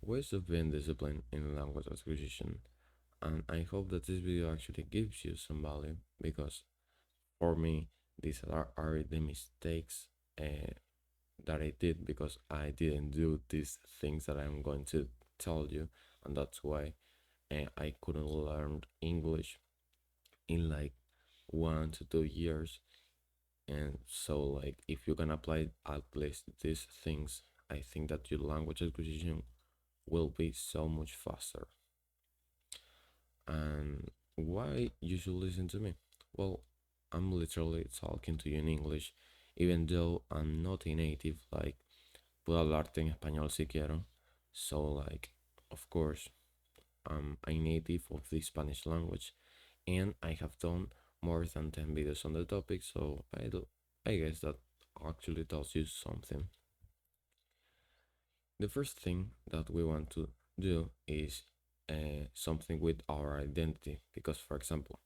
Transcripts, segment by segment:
ways of being disciplined in language acquisition. And I hope that this video actually gives you some value because for me, these are the mistakes uh, that I did because I didn't do these things that I'm going to tell you, and that's why I couldn't learn English in like 1 to 2 years. And so, like, if you can apply at least these things, I think that your language acquisition will be so much faster. And why you should listen to me? Well, I'm literally talking to you in English, even though I'm not a native, like, puedo hablarte en español si quiero. So, like, of course, I'm a native of the Spanish language, and I have done more than 10 videos on the topic, so I guess that actually tells you something. The first thing that we want to do is something with our identity, because, for example,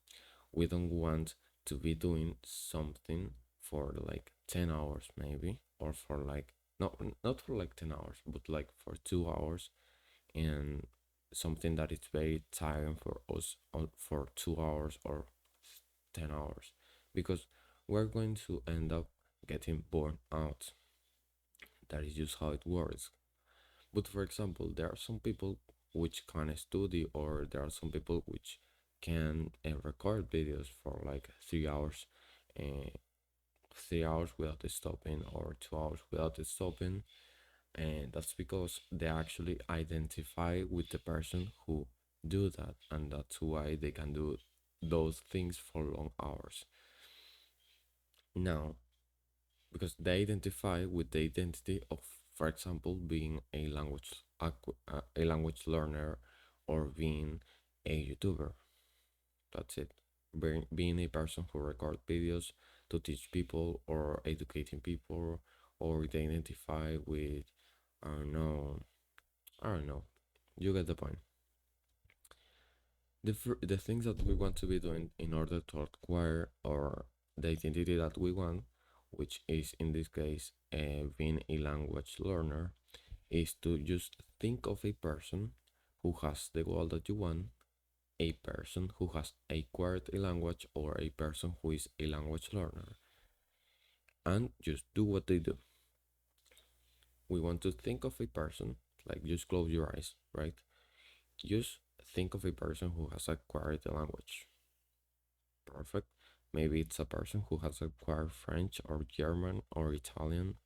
we don't want to be doing something for like 10 hours maybe, or for like not for like 10 hours, but like for 2 hours, and something that is very tiring for us for 2 hours or 10 hours, because we're going to end up getting burned out. That is just how it works. But for example, there are some people which can study, or there are some people which can record videos for like 3 hours, uh, 3 hours without stopping, or 2 hours without stopping. And that's because they actually identify with the person who do that, and that's why they can do those things for long hours. Now, because they identify with the identity of, for example, being a language learner, or being a YouTuber. That's it. Being a person who records videos to teach people or educating people, or they identify with, I don't know, I don't know. You get the point. The things that we want to be doing in order to acquire, or the identity that we want, which is in this case being a language learner, is to just think of a person who has the goal that you want, a person who has acquired a language, or a person who is a language learner, and just do what they do. We want to think of a person, like, just close your eyes, right? Just think of a person who has acquired a language. Perfect. Maybe it's a person who has acquired French, or German, or Italian,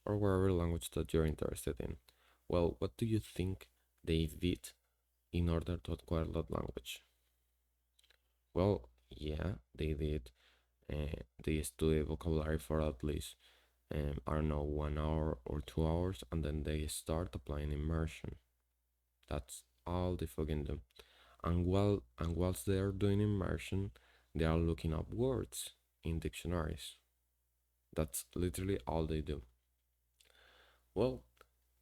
or whatever language that you're interested in. Well, what do you think they did in order to acquire that language? Well, yeah, they did. They studied vocabulary for at least, I don't know, 1 hour or 2 hours, and then they start applying immersion. That's all they fucking do. And whilst they are doing immersion, they are looking up words in dictionaries. That's literally all they do. Well,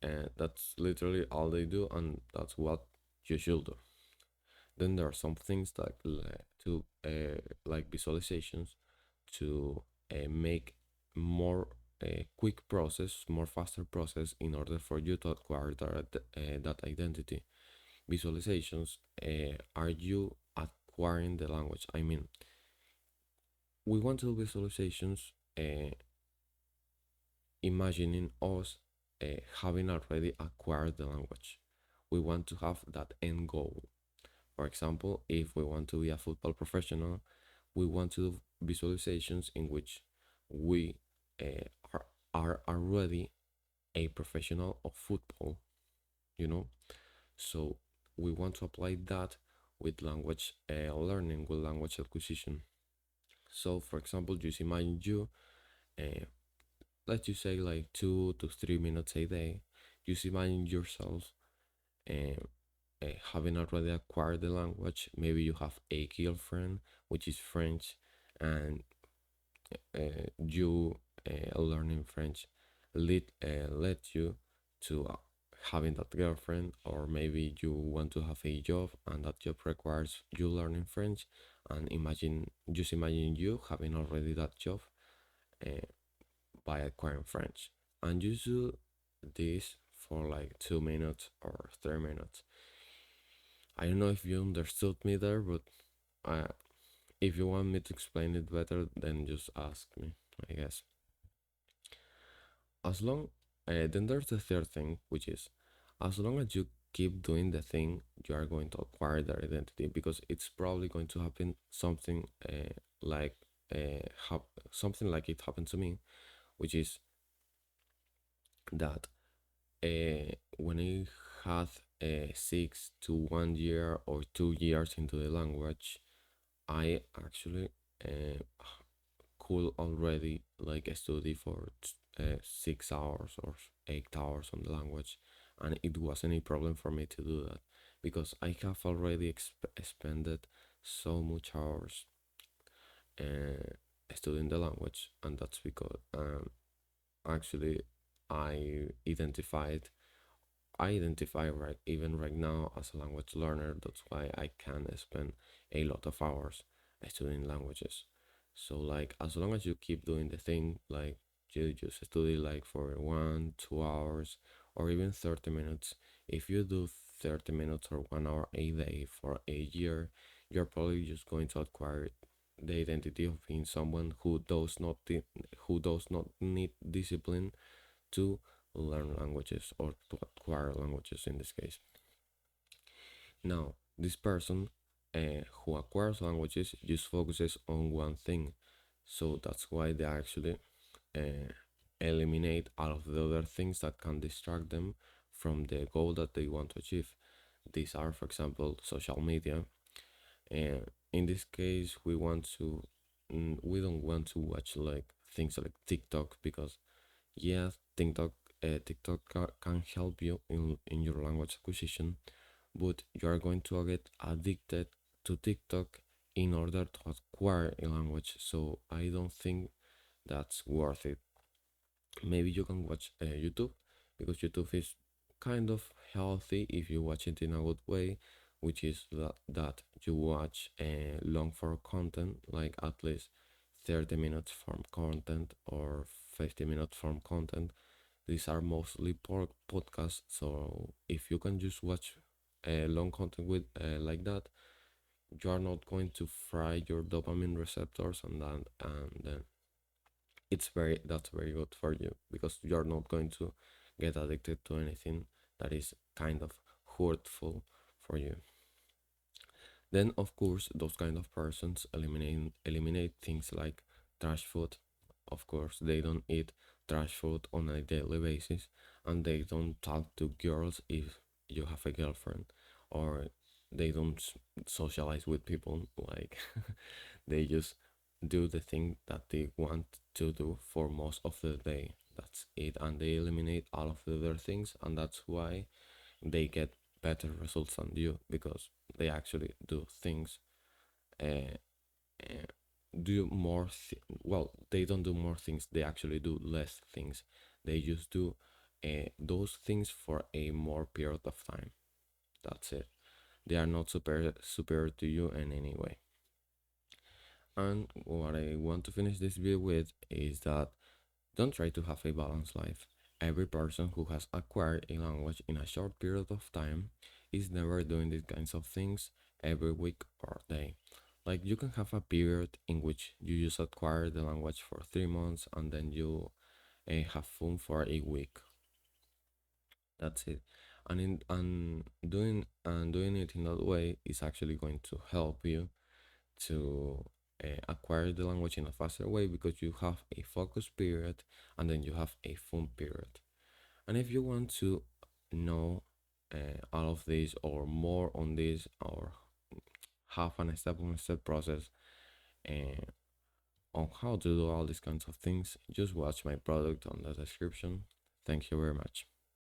that's literally all they do, and that's what you should do. Then there are some things like visualizations, to make more quick process, more faster process, in order for you to acquire that identity. Visualizations are you acquiring the language. I mean, we want to do visualizations imagining us having already acquired the language. We want to have that end goal. For example, if we want to be a football professional, we want to do visualizations in which we are already a professional of football, you know? So we want to apply that with language learning, with language acquisition. So, for example, just imagine you, uh, let's just say like 2 to 3 minutes a day, just imagine yourself uh, having already acquired the language. Maybe you have a girlfriend which is French, and you learning French led you to having that girlfriend. Or maybe you want to have a job, and that job requires you learning French, and just imagine you having already that job uh, by acquiring French. And you do this for like 2 minutes or 3 minutes. I don't know if you understood me there, but uh, if you want me to explain it better, then just ask me, I guess. As long, then there's the third thing, which is as long as you keep doing the thing, you are going to acquire their identity because it's probably going to happen something like something like it happened to me, which is that when I had 6 to 1 year or 2 years into the language, I actually uh, could already like study for 6 hours or 8 hours on the language, and it wasn't a problem for me to do that because I have already expended so much hours uh, studying the language, and that's because actually I identified I identify right even right now as a language learner. That's why I can spend a lot of hours studying languages. So like as long as you keep doing the thing, like you just study like for 1, 2 hours or even 30 minutes. If you do 30 minutes or 1 hour a day for a year, you're probably just going to acquire the identity of being someone who does not need discipline to learn languages or to acquire languages in this case. Now, this person who acquires languages just focuses on one thing. So that's why they actually uh, eliminate all of the other things that can distract them from the goal that they want to achieve. These are, for example, social media. And in this case, we don't want to watch like things like TikTok because yes, TikTok can help you in your language acquisition, but you are going to get addicted to TikTok in order to acquire a language. So I don't think that's worth it. Maybe you can watch YouTube because YouTube is kind of healthy if you watch it in a good way, which is that you watch long form content, like at least 30 minutes form content or 50 minutes form content. These are mostly podcasts, so if you can just watch long content with like that, you are not going to fry your dopamine receptors, and then that's very good for you because you're not going to get addicted to anything that is kind of hurtful for you. Then of course those kind of persons eliminate things like trash food. Of course they don't eat trash food on a daily basis, and they don't talk to girls if you have a girlfriend, or they don't socialize with people like they just do the thing that they want to do for most of the day. That's it, and they eliminate all of the other things, and that's why they get better results than you because they actually do things uh, uh, do more well, they don't do more things, they actually do less things. They just do those things for a more period of time. That's it. They are not superior to you in any way. And what I want to finish this video with is that don't try to have a balanced life. Every person who has acquired a language in a short period of time is never doing these kinds of things every week or day. Like you can have a period in which you just acquire the language for 3 months and then you have fun for a week. That's it. And doing it in that way is actually going to help you to acquire the language in a faster way because you have a focus period and then you have a fun period. And if you want to know all of this or more on this or have a step-by-step process uh, on how to do all these kinds of things, just watch my product on the description. Thank you very much.